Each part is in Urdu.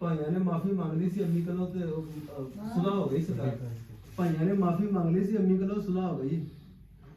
ਭਾਈਆਂ ਨੇ ਮਾਫੀ ਮੰਗ ਲਈ ਸੀ ਅੰਮੀ ਕੋਲੋਂ ਤੇ ਉਹ, ਸੁਲਾਹ ਹੋ ਗਈ ਸਰਕਾਰ ਭਾਈਆਂ ਨੇ ਮਾਫੀ ਮੰਗ ਲਈ ਸੀ ਅੰਮੀ ਕੋਲੋਂ ਸੁਲਾਹ ਹੋ ਗਈ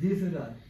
ਜੀ ਸਰਕਾਰ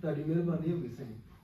ਤੁਹਾਡੀ ਮਿਹਰਬਾਨੀ ਹੋ ਗਈ ਸਹੀ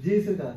ਜੀ ਸਰਕਾਰ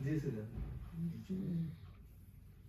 ਜੀ ਸਰਕਾਰ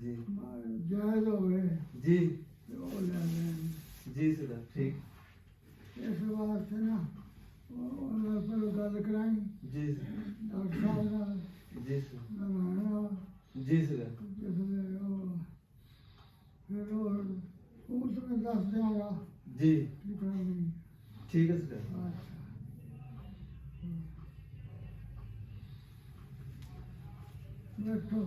ਜੀ ਜਾਇਜ਼ ਹੋਵੇ ਜੀ ਤੇ ਉਹ ਲੈ ਲੈਣ ਜੀ ਸਰਕਾਰ ਠੀਕ ਇਸ ਵਾਸਤੇ ਨਾ ਉਹਨਾਂ ਪਰ ਗੱਲ ਕਰਾਈ ਜੀ ਡਾਕਟਰ ਸਾਹਿਬ ਨਾਲ ਜੀ ਸਰ ਨਾ ਜੀ ਸਰਕਾਰ ਜਿਸਲੇ ਉਹ ਫਿਰ ਉਹ ਤੁਹਾਨੂੰ ਦੱਸ ਦਿਆਂਗਾ ਜੀ ਕੀ ਕਰਨੀ ਠੀਕ ਹੈ ਸਰਕਾਰ ਅੱਛਾ ਬੈਠੋ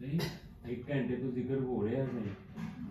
ਨਹੀਂ ਇੱਕ ਘੰਟੇ ਤੋਂ ਜ਼ਿਕਰ ਹੋ ਰਿਹਾ ਸਹੀ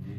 ਜੀ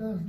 10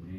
ਜੀ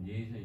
ਜੀ ਸਹੀ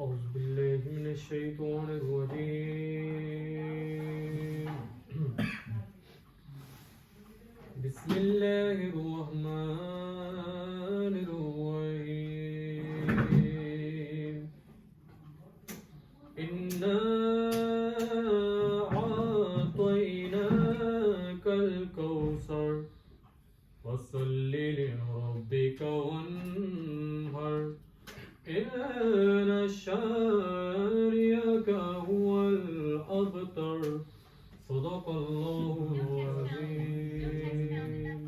أعوذ بالله من الشيطان الرجيم بسم فصل لربك وانهر إن شانئك هو الأبتر صدق الله العظيم.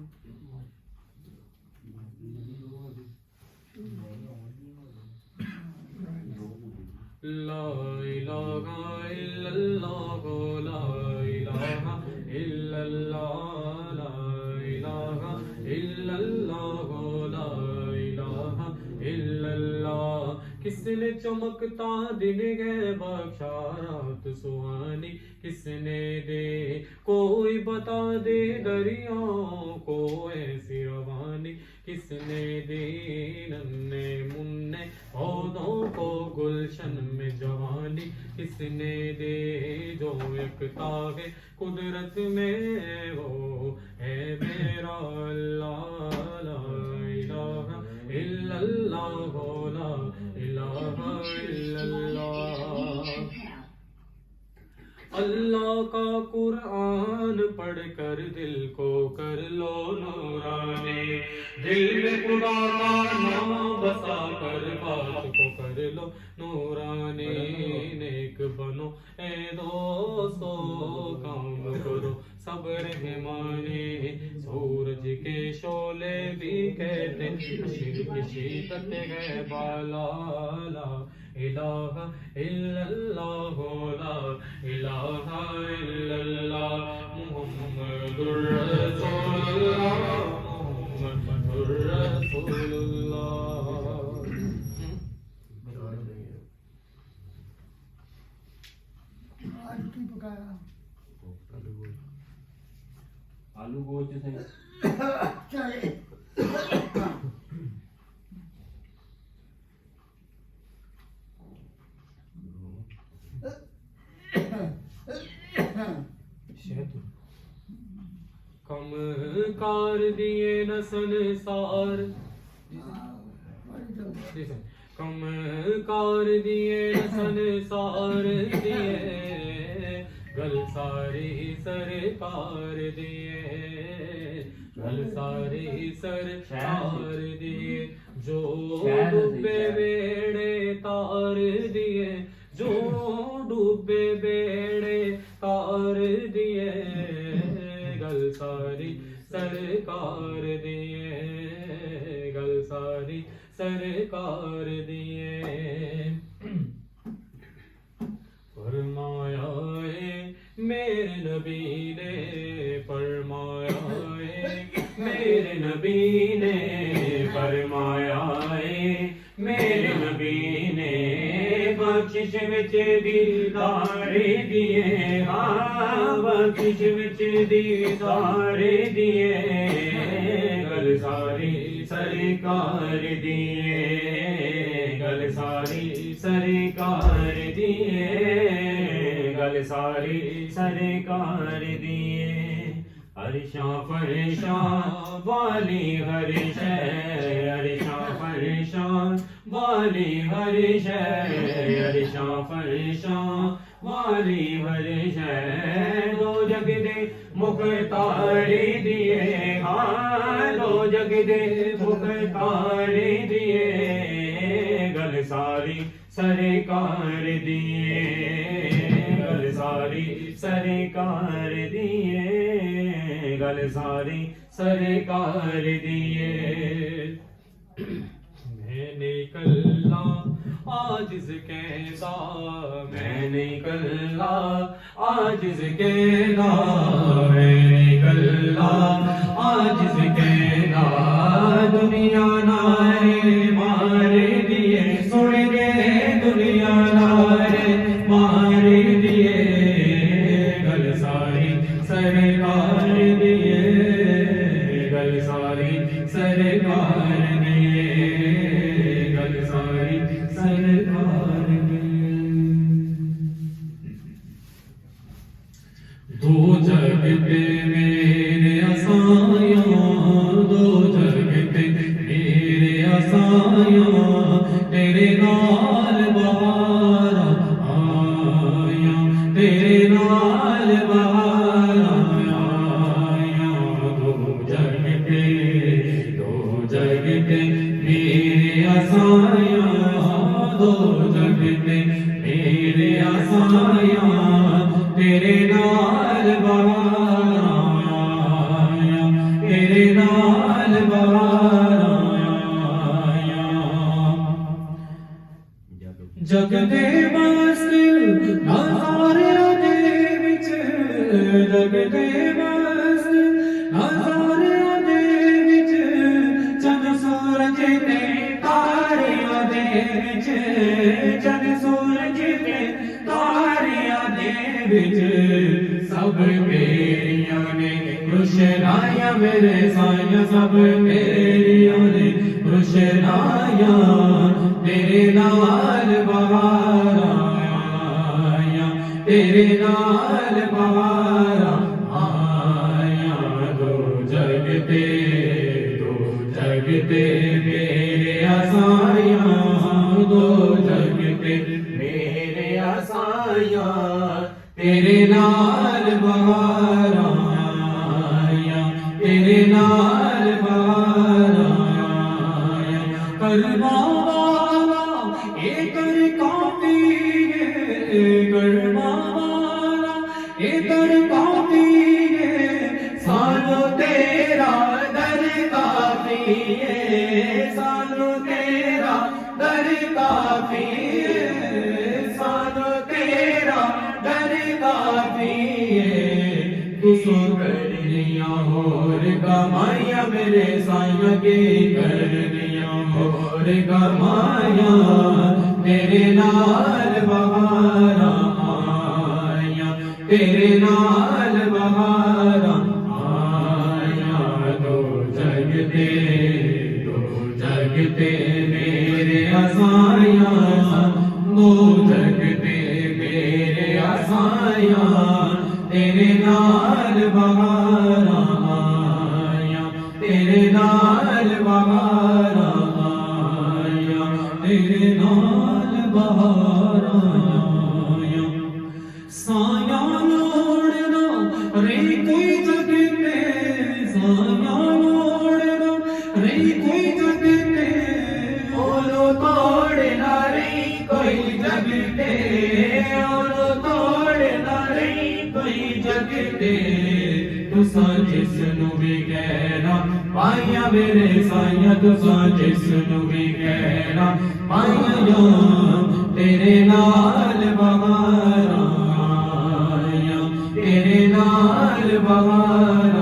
لا إله إلا الله لا إله إلا الله لا إله إلا الله لا إله إلا الله. کس نے چمکتا دن ہے بخشا رات سہانی کس نے دے کوئی بتا دے دریاؤں کو ایسی روانی کس نے دے ننے مننے پودوں کو گلشن میں جوانی کس نے دے جو یکتا ہے قدرت میں وہ ہے میرا اللہ لا الہ الا اللہ لا الہ الا اللہ. اللہ کا قرآن پڑھ کر دل کو کر لو نورانی دل میں خدا کا نام بسا کر بات کو کر لو نورانی نیک بنو اے دوستو کام کرو سب رحمانی سورج کے شعلے بھی کہتے شیر کی شدت ہے بالا لا الہ الا اللہ لا الہ الا اللہ محمد الرسول اللہ محمد الرسول اللہ. آج کی پکایا آلو گوشت سے چائے کم کار دیے نہ سنسار کم کار دیے نہ سنسار دیے گل ساری سرکار دیے گل ساری سرکار دیے جو ڈوبے بیڑے تار دیے جو ڈوبے بیڑے تار دیے گل ساری سرکار دیے گل ساری سرکار دیے. فرمایا ہے میرے نبی نے فرمایا ہے میرے نبی نے فرمایا ہے میرے نبی نے بخشش وچ دیدار دیے ہاں بخشش وچ دیدار دیے گل ساری سرکار دیے گل ساری سرکار دیے گل ساری سرکار دیے. عرشاں فرشاں والی ہر شے عرشاں فرشاں والی ہر شے عرشاں فرشاں والی ہر شے دو جگ دے مختار دیے ہاں دو جگ دے مختار دیے گل ساری سرکار دیے گل ساری سرکار دیے گل ساری سرکار دیے. میں نے کلا عاجز کہتا میں نے کلا عاجز کہتا میں نے کلا عاجز کہتا دنیا نارے مار دیے سن کے دنیا نارے مار دیے گل ساری سرکار دیے گل ساری سرکار دیے گل ساری سرکار دیے. دو جگ پہ میرے اسایاں دو جگ پہ میرے اسایاں تیرے نال بہار آیا تیرے نال بہار آیا دو جگ پہ جگتے میرے آسایاں دو جگتے میرے آسایاں تیرے نال بہار آیا تیرے نال بہار آیا جگتے مست نظاریاں دے وچ جگتے مست نظاریاں دے وچ چند سورج تے تاریاں دے وچ چند سورج تے تاریاں دے وچ سب تیریاں نے روشنائیاں میرے سایاں سب تیریاں نے روشنائیاں تیرے نال بہار آیا تیرے نال بہار آیا دو جگتے میرے آسایاں دو جگتے میرے آسایاں تیرے نال بہار آیا تیرے نال بہار آیا کرما والا اے کر کافی ہے کرما والا اے کر کافی ہے سانو تیرا در کافی ہے سانو تیرا در کافی ہے سانو تیرا در کافی ہے تو سو کرنیاں اور کمائیاں میرے سائیاں کی کرنیاں اور کمائیاں تیرے نال بہار آیا تیرے نال بہار آیا دو جگتے میرے آسایاں دو جگتے میرے آسایاں تیرے نال بہار آیا تیرے نال بہار آیا تیرے نال بہار آیا سایاں لوڑنا رہی کوئی جگتے سایاں لوڑنا رہی کوئی جگتے اولو توڑنا رہی کوئی جگتے اولو توڑنا رہی کوئی جگتے تساں جس نو بھی کہنا پائیاں میرے سائیاں تساں جس نو بھی کہنا پائیاں تیرے نال بہار آیا تیرے نال بہار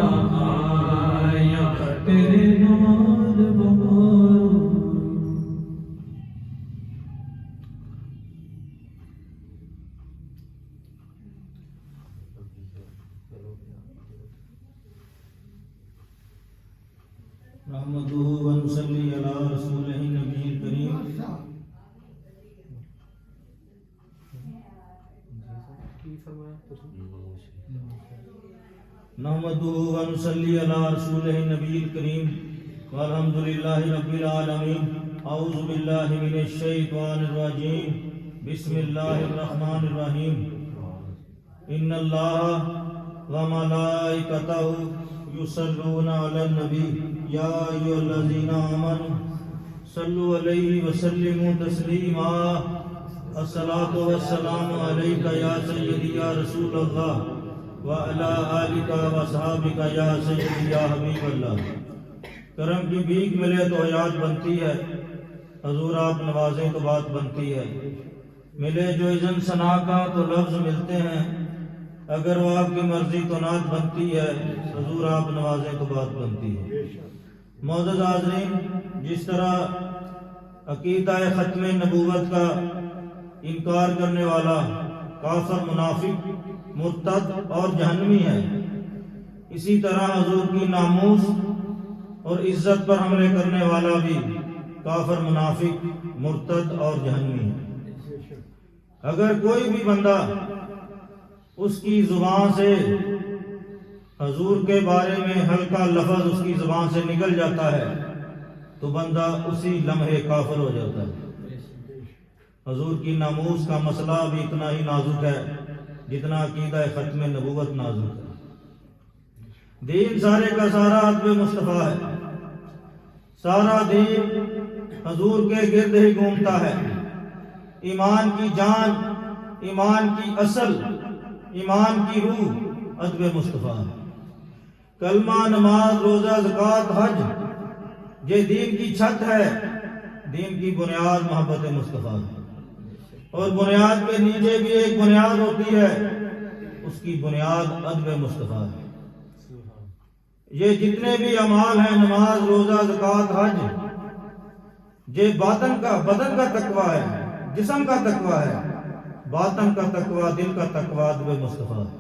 آیا تیرے نال بہار نحمده ونصلي على رسوله النبي الكريم نحمده ونصلي على رسوله النبي الكريم والحمد لله رب العالمين اعوذ بالله من الشيطان الرجيم بسم الله الرحمن الرحيم ان الله وملائكته يصلون على النبي یا ایھا الذین آمنوا صلوا علیہ وسلموا تسلیما الصلاۃ والسلام علیک یا سیدی یا رسول اللہ وعلی آلک واصحابک یا سیدی یا حبیب اللہ۔ کرم کی بھیک ملے تو حیات بنتی ہے، حضور آپ نوازیں تو بات بنتی ہے، ملے جو اذن ثنا کا تو لفظ ملتے ہیں، اگر وہ آپ کی مرضی تو نعت بنتی ہے، حضور آپ نوازیں تو بات بنتی ہے۔ معزز حاضرین، جس طرح عقیدہ ختم نبوت کا انکار کرنے والا کافر، منافق، مرتد اور جہنمی ہے، اسی طرح حضور کی ناموس اور عزت پر حملے کرنے والا بھی کافر، منافق، مرتد اور جہنمی ہے۔ اگر کوئی بھی بندہ اس کی زبان سے حضور کے بارے میں ہلکا لفظ اس کی زبان سے نکل جاتا ہے تو بندہ اسی لمحے کافر ہو جاتا ہے۔ حضور کی ناموس کا مسئلہ بھی اتنا ہی نازک ہے جتنا عقیدہ ختم نبوت نازک ہے۔ دین سارے کا سارا حتم مصطفیٰ ہے، سارا دین حضور کے گرد ہی گھومتا ہے۔ ایمان کی جان، ایمان کی اصل، ایمان کی روح ادب مصطفیٰ ہے۔ کلمہ، نماز، روزہ، زکوٰۃ، حج یہ دین کی چھت ہے، دین کی بنیاد محبت مصطفیٰ ہے۔ اور بنیاد کے نیچے بھی ایک بنیاد ہوتی ہے، اس کی بنیاد ادب مصطفیٰ ہے۔ یہ جتنے بھی اعمال ہیں، نماز، روزہ، زکوٰۃ، حج، یہ بدن کا تقویٰ ہے، جسم کا تقویٰ ہے، باطن کا تقویٰ، دل کا تقویٰ ادب مصطفیٰ ہے۔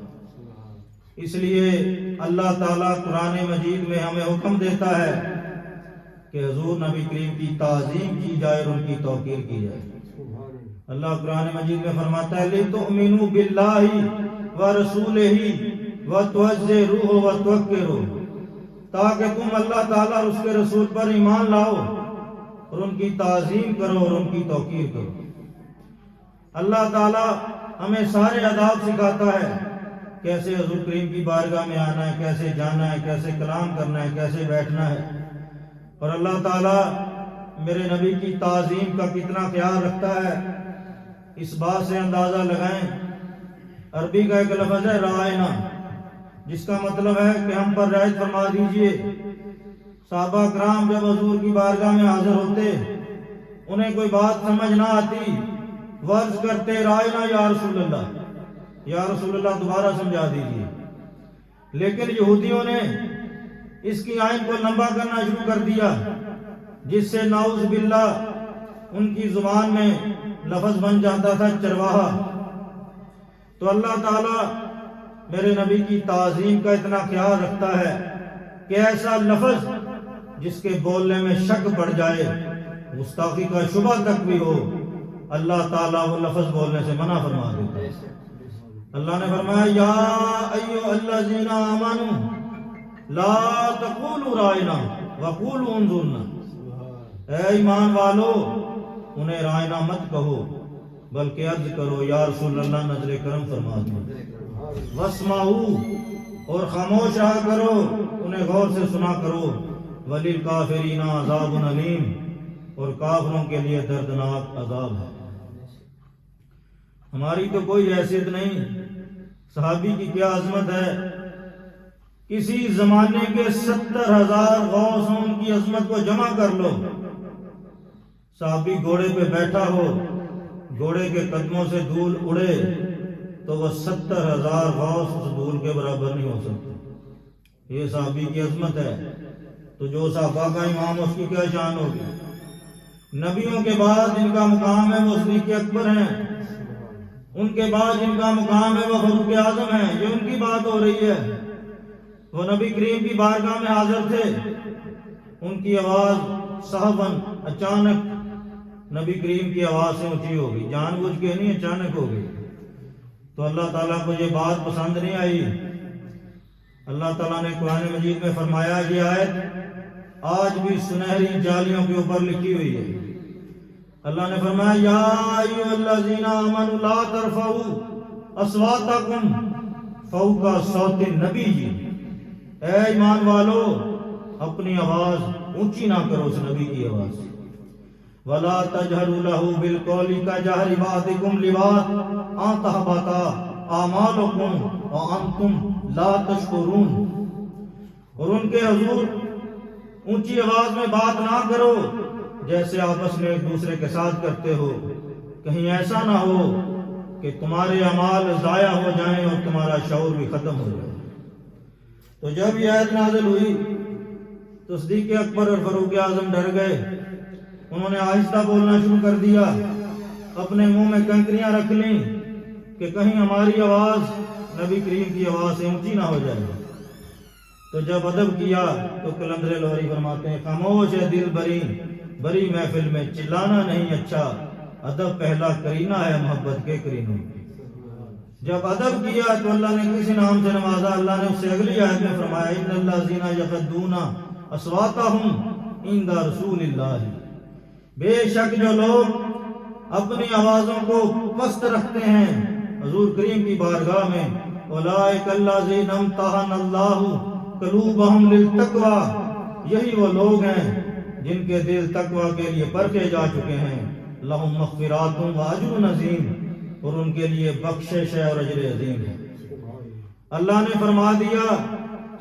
اس لیے اللہ تعالیٰ قرآن مجید میں ہمیں حکم دیتا ہے کہ حضور نبی کریم کی تعظیم کی جائے اور ان کی توقیر کی جائے۔ اللہ قرآن مجید میں فرماتا ہے لِتُؤْمِنُوا بِاللَّهِ وَرَسُولِهِ وَتُعَزِّرُوهُ وَتُوَقِّرُوهُ، تاکہ تم اللہ تعالیٰ اور اس کے رسول پر ایمان لاؤ اور ان کی تعظیم کرو اور ان کی توقیر کرو۔ اللہ تعالیٰ ہمیں سارے آداب سکھاتا ہے، کیسے حضور کریم کی بارگاہ میں آنا ہے، کیسے جانا ہے، کیسے کلام کرنا ہے، کیسے بیٹھنا ہے۔ اور اللہ تعالیٰ میرے نبی کی تعظیم کا کتنا خیال رکھتا ہے، اس بات سے اندازہ لگائیں۔ عربی کا ایک لفظ ہے رائنا، جس کا مطلب ہے کہ ہم پر رعایت فرما دیجئے۔ صحابہ کرام جب حضور کی بارگاہ میں حاضر ہوتے، انہیں کوئی بات سمجھ نہ آتی، ورز کرتے رائنا یا رسول اللہ، یا رسول اللہ دوبارہ سمجھا دیجئے۔ لیکن یہودیوں نے اس کی آئین کو لمبا کرنا شروع کر دیا، جس سے نعوذ باللہ ان کی زبان میں لفظ بن جاتا تھا چرواہا۔ تو اللہ تعالیٰ میرے نبی کی تعظیم کا اتنا خیال رکھتا ہے کہ ایسا لفظ جس کے بولنے میں شک پڑ جائے، گستاخی کا شبہ تک بھی ہو، اللہ تعالیٰ وہ لفظ بولنے سے منع فرما دیتا ہے۔ اللہ نے فرمایا یا ایھا الذین آمنوا لا تقولوا رائنا وقولوا انظرنا، اے ایمان والو انہیں رائنا مت کہو بلکہ عرض کرو یا رسول اللہ نظر کرم فرما دو، واسمعوا اور خاموش رہا کرو، انہیں غور سے سنا کرو، وللکافرین عذاب علیم اور کافروں کے لیے دردناک عذاب ہے۔ ہماری تو کوئی حیثیت نہیں، صحابی کی کیا عظمت ہے۔ کسی زمانے کے 70,000 غوث ہوں، ان کی عظمت کو جمع کر لو، صحابی گھوڑے پہ بیٹھا ہو، گھوڑے کے قدموں سے دھول اڑے تو وہ 70,000 غوث اس دھول کے برابر نہیں ہو سکتے۔ یہ صحابی کی عظمت ہے۔ تو جو صحابہ کا امام، اس کی کیا شان ہوگی؟ نبیوں کے بعد جن کا مقام ہے وہ صدیق اکبر ہیں، ان کے بعد جن کا مقام ہے وہ فاروق اعظم ہیں، یہ ان کی بات ہو رہی ہے۔ وہ نبی کریم کی بارگاہ میں حاضر تھے، ان کی آواز صحباً اچانک نبی کریم کی آواز سے اونچی ہوگی، جان بوجھ کے نہیں، اچانک ہوگی۔ تو اللہ تعالیٰ کو یہ بات پسند نہیں آئی۔ اللہ تعالیٰ نے قرآن مجید میں فرمایا، یہ آیت آج بھی سنہری جالیوں کے اوپر لکھی ہوئی ہے۔ اللہ نے فرمایا یا ایھا الذین آمنوا لا ترفعوا اصواتکم فوق صوت النبی، اے ایمان والو اپنی آواز اونچی نہ کرو اس نبی کی آواز سے۔ ولا تجہروا لہ بالقول کجہر بعضکم لبعض ان تحبط اعمالکم وانتم لا تشعرون، اور ان کے حضور اونچی آواز میں بات نہ کرو جیسے آپس میں ایک دوسرے کے ساتھ کرتے ہو، کہیں ایسا نہ ہو کہ تمہارے اعمال ضائع ہو جائیں اور تمہارا شعور بھی ختم ہو جائے۔ تو جب یہ آیت نازل ہوئی تو صدیق اکبر اور فاروق اعظم ڈر گئے، انہوں نے آہستہ بولنا شروع کر دیا، اپنے منہ میں کنکریاں رکھ لیں کہ کہیں ہماری آواز نبی کریم کی آواز سے اونچی نہ ہو جائے۔ تو جب ادب کیا تو قلندر لاہوری فرماتے ہیں خاموش ہے دل بری محفل میں چلانا نہیں اچھا، ادب پہلا کرینہ ہے محبت کے کرینوں۔ جب ادب کیا تو اللہ نے کسی نام سے نوازا۔ اللہ نے اس سے اگلی آیت میں فرمایا ان الذین یغضون اصواتهم عند رسول اللہ، بے شک جو لوگ اپنی آوازوں کو پست رکھتے ہیں حضور کریم کی بارگاہ میں، اولئک الذین امتحن اللہ قلوبہم للتقوی، یہی وہ لوگ ہیں جن کے دل تقوی کے لیے پرکھے جا چکے ہیں، لہم مغفرات و اجر عظیم، اور ان کے لیے بخشش ہے اور اجر عظیم ہے۔ اللہ نے فرما دیا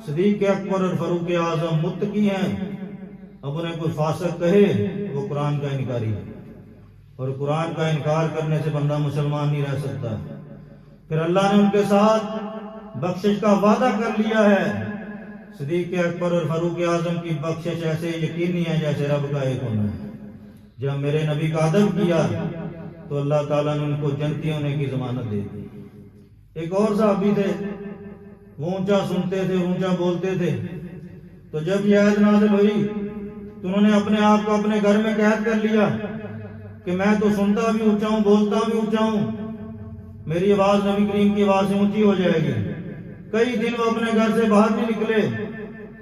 صدیق اکبر اور فاروق اعظم متقی ہیں، اب انہیں کوئی فاسق کہے وہ قرآن کا انکاری ہے، اور قرآن کا انکار کرنے سے بندہ مسلمان نہیں رہ سکتا۔ پھر اللہ نے ان کے ساتھ بخشش کا وعدہ کر لیا ہے۔ صدیق اکبر اور فاروق اعظم کی بخشش ایسے یقینی ہے جیسے رب کا ایک ہونا ہے۔ جب میرے نبی کا ادب کیا تو اللہ تعالیٰ نے ان کو جنتی ہونے کی ضمانت دے دی۔ ایک اور صحابی تھے، وہ اونچا سنتے تھے، اونچا بولتے تھے، تو جب یہ آیت نازل ہوئی تو انہوں نے اپنے آپ کو اپنے گھر میں قید کر لیا کہ میں تو سنتا بھی اونچا ہوں، بولتا بھی اونچا ہوں، میری آواز نبی کریم کی آواز سے اونچی ہو جائے گی۔ کئی دن وہ اپنے گھر سے باہر نہیں نکلے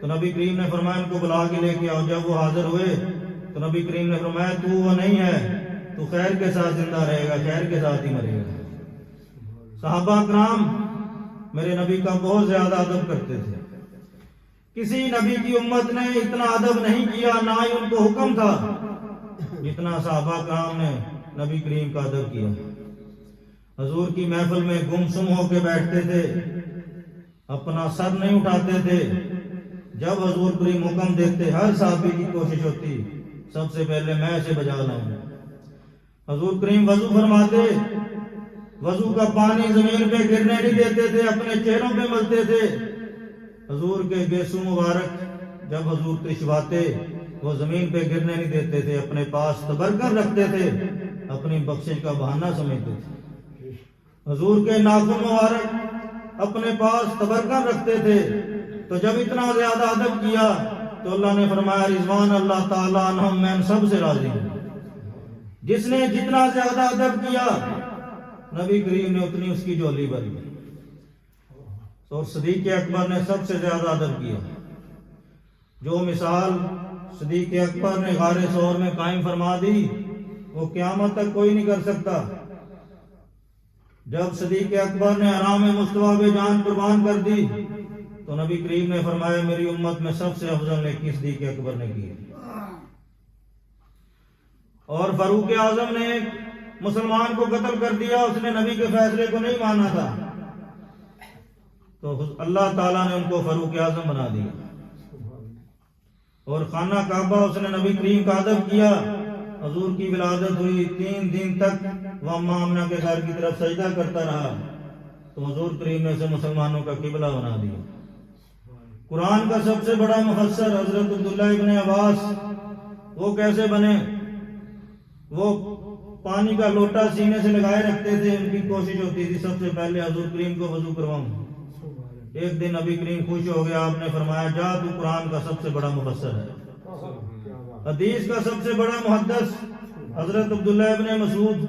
تو نبی کریم نے فرمایا ان کو بلا کے لے کے آؤ۔ جب وہ حاضر ہوئے تو نبی کریم نے فرمایا تو وہ نہیں ہے، تو خیر کے ساتھ زندہ رہے گا، خیر کے ساتھ ہی مرے گا۔ صحابہ کرام میرے نبی کا بہت زیادہ ادب کرتے تھے، کسی نبی کی امت نے اتنا ادب نہیں کیا، نہ ہی ان کو حکم تھا جتنا صحابہ کرام نے نبی کریم کا ادب کیا۔ حضور کی محفل میں گم سم ہو کے بیٹھتے تھے، اپنا سر نہیں اٹھاتے تھے۔ جب حضور کریم حکم دیتے ہر صحابی کی کوشش ہوتی سب سے پہلے میں اسے بجا لاؤں۔ حضور کریم وضو فرماتے، وضو کا پانی زمین پہ گرنے نہیں دیتے تھے، اپنے چہروں پہ ملتے تھے۔ حضور کے گیسو مبارک جب حضور تشواتے وہ زمین پہ گرنے نہیں دیتے تھے، اپنے پاس تبرکر رکھتے تھے، اپنی بخشش کا بہانہ سمجھتے تھے۔ حضور کے ناخن مبارک اپنے پاس تبرکر رکھتے تھے۔ تو جب اتنا زیادہ ادب کیا تو اللہ نے فرمایا رضوان اللہ تعالیٰ عنہم، میں ان سب سے راضی ہوں۔ جس نے جتنا زیادہ ادب کیا نبی کریم نے اتنی اس کی جھولی بھر دی۔ تو صدیق اکبر نے سب سے زیادہ ادب کیا۔ جو مثال صدیق اکبر نے غار ثور میں قائم فرما دی وہ قیامت تک کوئی نہیں کر سکتا۔ جب صدیق اکبر نے حرام مصطفیٰ پہ جان قربان کر دی تو نبی کریم نے فرمایا میری امت میں سب سے افضل نیکی صدیق اکبر نے کی۔ اور فاروق اعظم نے ایک مسلمان کو قتل کر دیا، اس نے نبی کے فیصلے کو نہیں مانا تھا، تو اللہ تعالیٰ نے ان کو فاروق اعظم بنا دیا۔ اور خانہ کعبہ اس نے نبی کریم کا ادب کیا۔ حضور کی ولادت ہوئی، 3 دن تک وہ اماں آمنہ کے گھر کی طرف سجدہ کرتا رہا، تو حضور کریم نے اسے مسلمانوں کا قبلہ بنا دیا۔ قرآن کا سب سے بڑا مفسر حضرت عبداللہ ابن عباس وہ کیسے بنے؟ وہ پانی کا لوٹا سینے سے لگائے رکھتے تھے، ان کی کوشش ہوتی تھی سب سے پہلے حضور کریم کو وضو کرواؤں۔ ایک دن نبی کریم خوش ہو گیا، آپ نے فرمایا جا تو قرآن کا سب سے بڑا مفسر ہے، حدیث کا سب سے بڑا محدث حضرت عبداللہ ابن مسعود،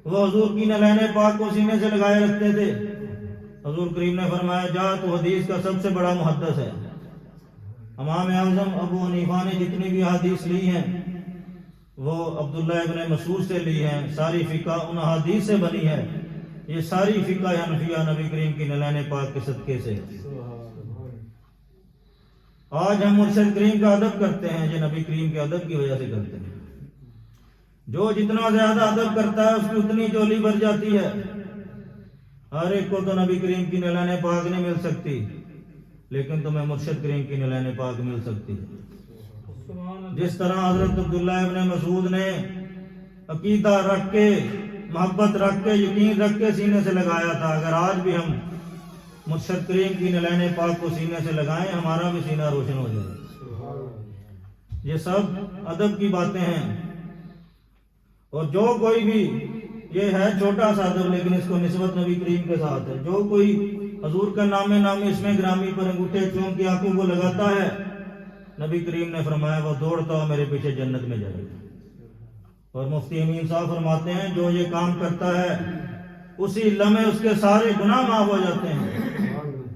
وہ حضور کی نلین پاک کو سینے سے لگائے رکھتے تھے۔ حضور کریم نے فرمایا جا تو حدیث کا سب سے بڑا محدث ہے۔ امام اعظم ابو حنیفہ نے جتنی بھی حدیث لی ہیں وہ عبداللہ ابن مسعود سے لی ہیں، ساری فقہ ان حدیث سے بنی ہے۔ یہ ساری فقہ حنفیہ نبی کریم کی نلین پاک کے صدقے سے۔ آج ہم مرشد کریم کا ادب کرتے ہیں، یہ نبی کریم کے ادب کی وجہ سے کرتے ہیں۔ جو جتنا زیادہ ادب کرتا ہے اس کی اتنی جھولی بھر جاتی ہے۔ ہر ایک کو تو نبی کریم کی نلین پاک نہیں مل سکتی، لیکن تمہیں مرشد کریم کی نلین پاک مل سکتی ہے۔ جس طرح حضرت عبداللہ ابن مسعود نے عقیدہ رکھ کے، محبت رکھ کے، یقین رکھ کے سینے سے لگایا تھا، اگر آج بھی ہم مرشد کریم کی نلین پاک کو سینے سے لگائیں ہمارا بھی سینہ روشن ہو جائے۔ یہ سب ادب کی باتیں ہیں، اور جو کوئی بھی، یہ ہے چھوٹا سا ادب لیکن اس کو نسبت نبی کریم کے ساتھ ہے، جو کوئی حضور کا نام نامی اس میں گرامی پر انگوٹھے چوم کے آنکھوں کو لگاتا ہے، نبی کریم نے فرمایا وہ دوڑتا ہو میرے پیچھے جنت میں جائے گا۔ اور مفتی امین صاحب فرماتے ہیں جو یہ کام کرتا ہے اسی لمحے اس کے سارے گناہ معاف ہو جاتے ہیں،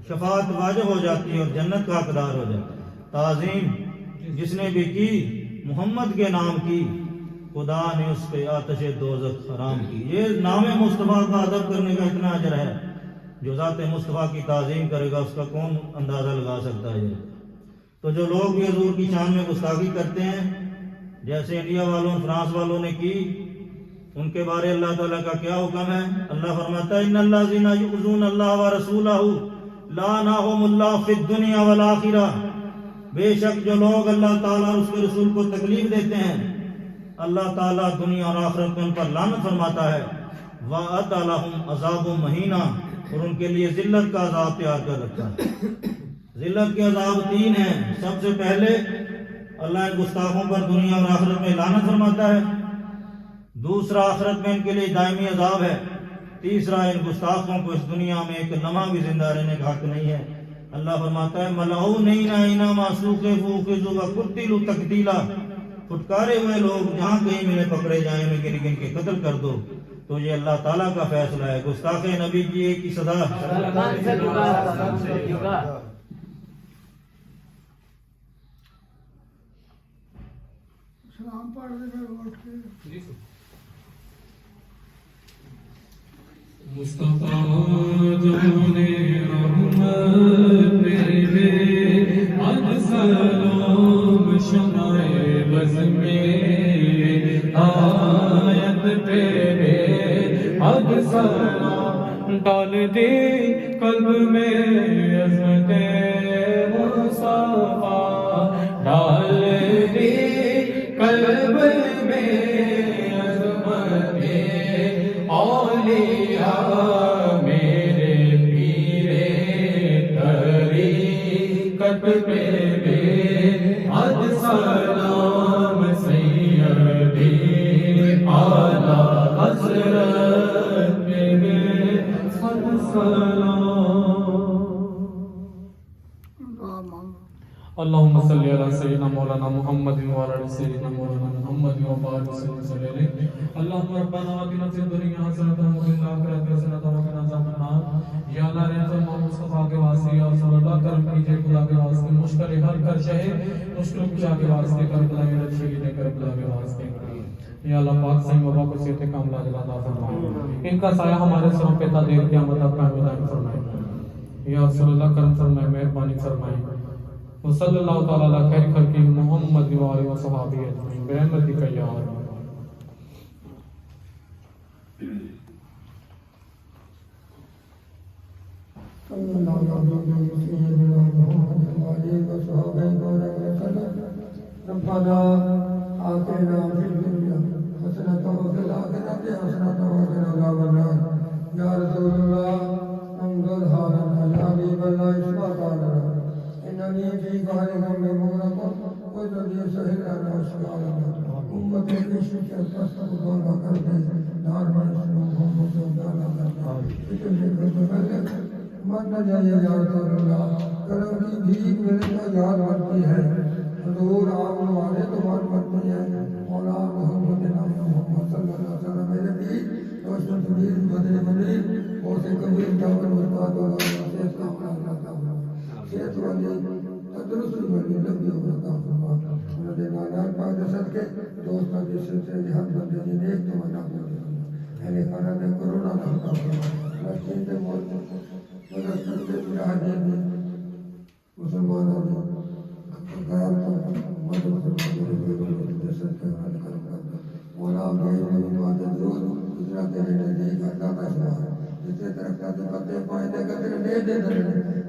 شفاعت واجب ہو جاتی ہے اور جنت کا حقدار ہو جاتا ہے۔ تعظیم جس نے بھی کی محمد کے نام کی، خدا نے اس پہ آتش دوزخ حرام کی۔ یہ نام مصطفیٰ کا ادب کرنے کا اتنا اجر ہے، جو ذات مصطفیٰ کی تعظیم کرے گا اس کا کون اندازہ لگا سکتا ہے۔ تو جو لوگ بھی حضور کی شان میں گستاخی کرتے ہیں جیسے انڈیا والوں فرانس والوں نے کی، ان کے بارے اللہ تعالیٰ کا کیا حکم ہے؟ اللہ فرماتا ہے ان الذین یؤذون اللہ ورسولہ لعنہم اللہ فی الدنیا والآخرہ، بے شک جو لوگ اللہ تعالیٰ اور اس کے رسول کو تکلیف دیتے ہیں اللہ تعالیٰ دنیا اور آخرت میں ان پر لعنت فرماتا ہے، وَأَعَدَّ لَهُمْ عَذَابٌ مَهِینًا، اور ان کے لیے ذلت کا عذاب تیار کر رکھا ہے۔ ذلت کے عذاب تین ہیں، سب سے پہلے اللہ ان گستاخوں پر دنیا اور آخرت میں لعنت فرماتا ہے، دوسرا آخرت میں ان کے لیے دائمی عذاب ہے، تیسرا ان گستاخوں کو اس دنیا میں ایک لمحہ بھی زندہ رہنے کا حق نہیں ہے۔ اللہ فرماتا ہے ملعونین اینما ثقفوا اخذوا وقتلوا تقتیلا، پھٹکارے ہوئے لوگ جہاں کہیں ملے پکڑے جائیں، انہیں گن گن کے قتل کر دو۔ تو یہ اللہ تعالیٰ کا فیصلہ ہے، گستاخ نبی کی ایک ہی سزا۔ سلام پڑھ دے اٹھ کے مصطفیٰ جانے رحمت میرے اد سلام شمائے بز میں آیت تیرے اد سلام ڈال دے قلب میں عظمت مصطفیٰ، ڈال دے قلب میں عظمت اولیاء میرے پیرے طریقت پہ اد سلام سیدی اعلی حضرت میرے اد سلام۔ اللهم صل على سيدنا مولانا محمد وعلى ال سيدنا مولانا محمد وبارك وسلم عليه۔ اللهم ربنا آتنا في الدنيا حسنة وفي الآخرة حسنة وقنا عذاب النار۔ یا اللہ رحمت محمد مصطفیٰ کے واسطے اور صلی اللہ کرم کیجیے، خدا کے واسطے مشکل حل کر شہے، مشکل کشا کے واسطے کربلا میں شہید کربلا کے واسطے۔ یا اللہ پاک صحیح وبا کو صحت کاملہ عطا فرمائے، ان کا سایہ ہمارے سروں پہ تا دیر قیامت تک قائم دائم فرمائے۔ یا صلی اللہ کرم فرمائے، مہربانی فرمائے۔ وصلی اللہ تعالی علی خیر خلق محمد و آلہ و صحابہ اجمعین برحمتک یا ارحم۔ ربنا آتنا في الدنيا حسنة وفي الآخرة حسنة وقنا عذاب النار۔ یا رسول اللہ انظر حالنا یا حبیب اللہ اشفاق لنا، اننی فی قہر غم مغرق وذری سہل لنا اشفاق امت کی شکر تستغفر کر دے، نار میں محمد صلی اللہ علیہ وسلم مر نہ جائے یا رسول اللہ، کرم کی بھیک ملنے کا یاد بڑھتی ہے، حضور آپ والے تمہار پڑھتی ہے، مولا محمد محمد صلی اللہ علیہ وسلم میرے بھی روشن تبیر بدر منیر اسے کبیر جاور مرتبہ ہوگا، صحت کا اپنا عطا فرما، صحت والی تندرستی والی لمبی عمر عطا فرما، انہوں نے نالان پاک جسد کے دوست کی سلسلے جہاد بندے جی نیک تمہارا فرما، اہل خانہ میں کرونا عطا فرما، رشید موت مدد کرتے مجاہدین مسلمانوں نے غیر مدد فرما میرے جسد کے حال کرم کرتا، مولا میرے میں دعا ضرور اتنا تیرے نزدیک اللہ کا شمار، جتنے طرف کا تو پتے پائیں دے کر تیرے لے دے دے،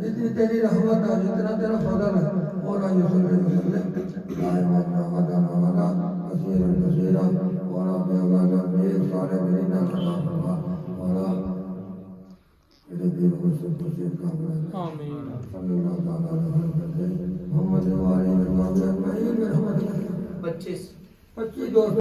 جتنی تیری رحمت ہے جتنا تیرا فضل ہے، مولا یوسف وسلم دائمات رحمتنا ودا کثیر کثیرا، مولا بے اولاد نیک صالح مرینا عطا فرما، مولا میرے دین کو سب توفیق کا بنا آمین۔ صلی اللہ تعالی علیہ وسلم محمد و آلہ و صحبہ اجمعین برحمتک 25 دوست